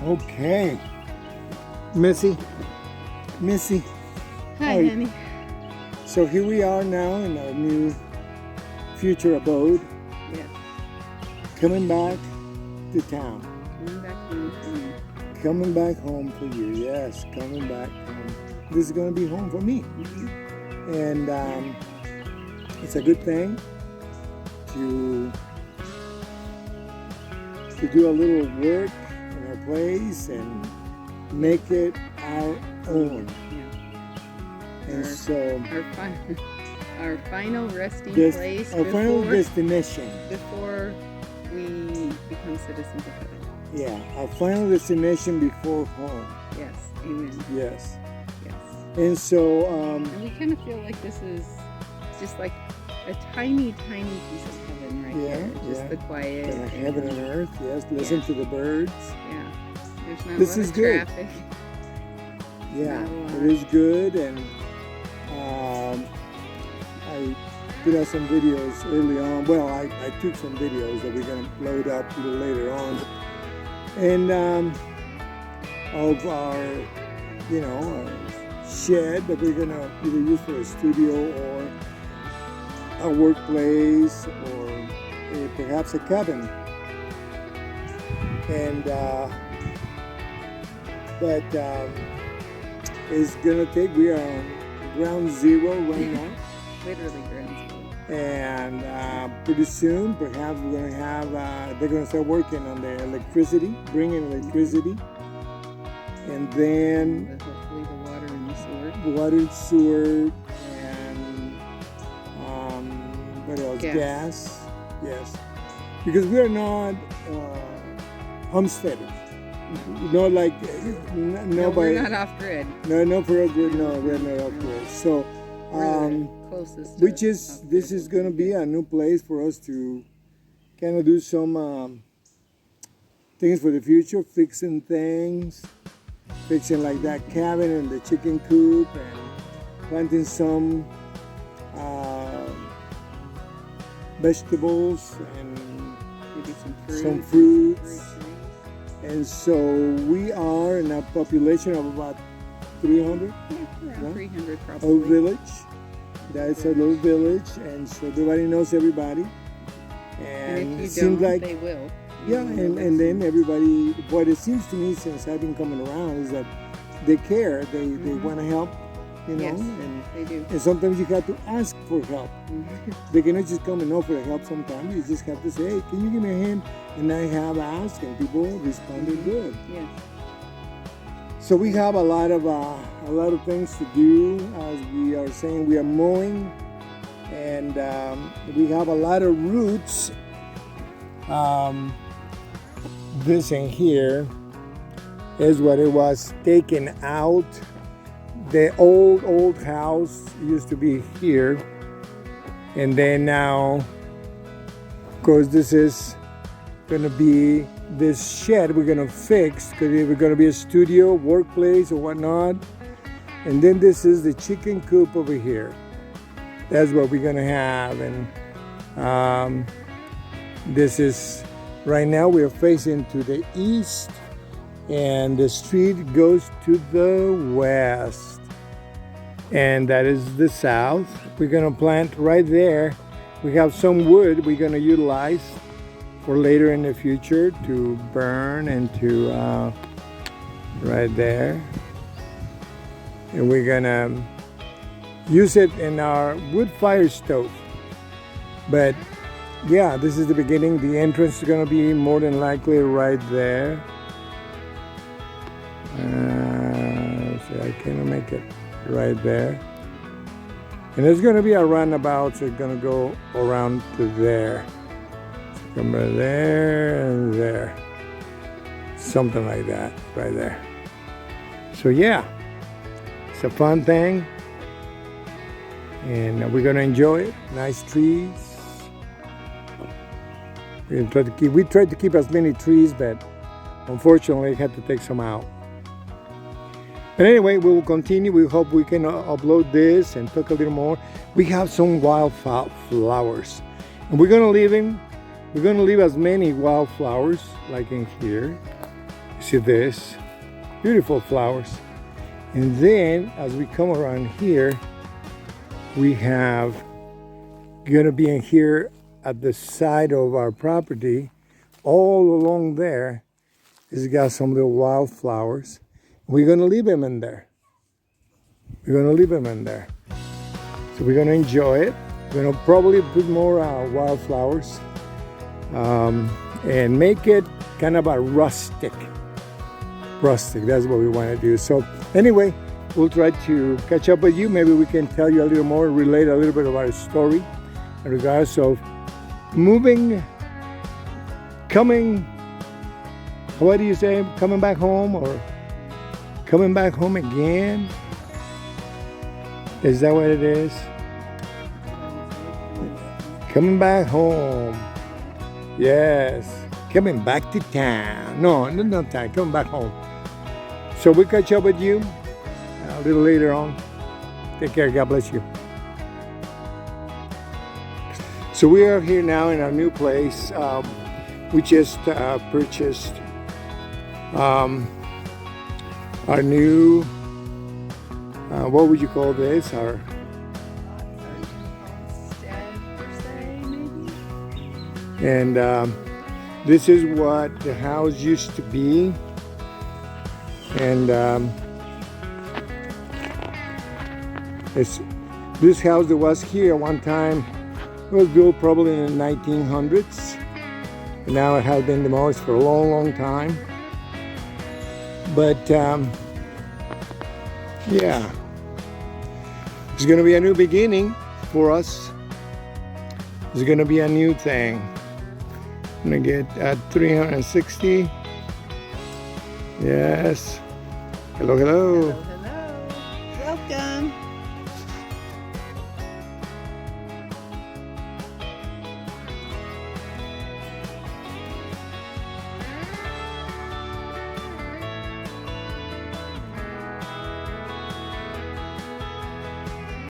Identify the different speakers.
Speaker 1: Okay. Missy.
Speaker 2: Hi, honey.
Speaker 1: So here we are now in our new future abode,
Speaker 2: Yes.
Speaker 1: coming back to town.
Speaker 2: Coming back home for me.
Speaker 1: Coming back home for you. Yes, coming back home. This is going to be home for me. And it's a good thing to do a little work in our place and make it our own.
Speaker 2: Yeah.
Speaker 1: And so
Speaker 2: Our final resting
Speaker 1: this,
Speaker 2: place
Speaker 1: our final destination.
Speaker 2: before we become citizens of heaven.
Speaker 1: Yeah, our final destination before home.
Speaker 2: Yes. Amen.
Speaker 1: Yes.
Speaker 2: Yes.
Speaker 1: And so
Speaker 2: And we kind of feel like this is just like a tiny, tiny piece of heaven right here. Just the quiet.
Speaker 1: kind of heaven and earth. Yes, listen to the birds.
Speaker 2: Yeah. There's not
Speaker 1: This
Speaker 2: a lot
Speaker 1: is
Speaker 2: of
Speaker 1: good.
Speaker 2: traffic.
Speaker 1: Yeah,
Speaker 2: Not a lot.
Speaker 1: it is good. And I put out some videos early on. Well, I took some videos that we're going to load up a little later on. And of our, shed that we're going to either use for a studio or a workplace or perhaps a cabin. And but it's gonna take. We are on ground zero right now,
Speaker 2: Literally ground zero.
Speaker 1: and pretty soon, perhaps we're gonna have. They're gonna start working on the electricity, bringing electricity, and then
Speaker 2: Hopefully the water and the sewer.
Speaker 1: water, sewer, and what else?
Speaker 2: Gas.
Speaker 1: Yes, because we are not homesteaders. Not like
Speaker 2: No,
Speaker 1: nobody.
Speaker 2: we're not off grid.
Speaker 1: No, for us, we're not off grid. So,
Speaker 2: We're the closest. to
Speaker 1: which is
Speaker 2: off-grid.
Speaker 1: this is gonna be a new place for us to kind of do some things for the future, fixing like that cabin and the chicken coop, and planting some vegetables and
Speaker 2: Maybe
Speaker 1: some fruits. And so we are in a population of about 300.
Speaker 2: Around
Speaker 1: Yeah.
Speaker 2: 300
Speaker 1: A
Speaker 2: probably.
Speaker 1: little village. That's a little village, and so everybody knows everybody. And
Speaker 2: And
Speaker 1: it
Speaker 2: if you
Speaker 1: seems
Speaker 2: don't,
Speaker 1: like
Speaker 2: they will.
Speaker 1: yeah, and then everybody. What it seems to me since I've been coming around is that they care. They want to help,
Speaker 2: Yes,
Speaker 1: and
Speaker 2: they do.
Speaker 1: sometimes you have to ask for help.
Speaker 2: Mhm.
Speaker 1: They cannot just come and offer help. Sometimes you just have to say, "Hey, can you give me a hand?" And I have asked, and people responded good.
Speaker 2: Yes.
Speaker 1: So we have a lot of things to do. As we are saying, we are mowing, and we have a lot of roots. This in here is what it was taken out. The old house used to be here, and then now, of course, this is going to be this shed we're going to fix because we're going to be a studio, workplace, or whatnot. And then this is the chicken coop over here. That's what we're going to have. And this is, right now we're facing to the east, and the street goes to the west. And that is the south. We're going to plant right there. We have some wood we're going to utilize for later in the future to burn and to right there. And we're gonna use it in our wood fire stove. But yeah, this is the beginning. The entrance is gonna be more than likely right there. So I cannot make it right there. And there's gonna be a roundabout, so it's gonna go around to there. Come right there and there. Something like that, right there. So yeah, it's a fun thing. And we're gonna enjoy it. Nice trees. We tried to keep as many trees, but unfortunately had to take some out. But anyway, we will continue. We hope we can upload this and talk a little more. We have some wildflowers, and we're gonna leave as many wildflowers like in here, You see this? Beautiful flowers. And then as we come around here, we have gonna be in here at the side of our property. All along there is got some little wildflowers. We're gonna leave them in there. We're gonna leave them in there. So we're gonna enjoy it. We're gonna probably put more wildflowers and make it kind of a rustic. That's what we want to do. So anyway, we'll try to catch up with you. Maybe we can tell you a little more, relate a little bit of our story in regards of coming, what do you say, coming back home or coming back home again? Is that what it is? Coming back home. Yes. Coming back to town. No, not town. Coming back home. So we'll catch up with you a little later on. Take care. God bless you. So we are here now in our new place. We just purchased our new, what would you call this? Our and this is what the house used to be. And this house that was here one time was built probably in the 1900s. And now it has been demolished for a long time. But yeah, it's going to be a new beginning for us. It's going to be a new thing. I'm going to get 360. Yes. Hello.
Speaker 2: Hello. Welcome.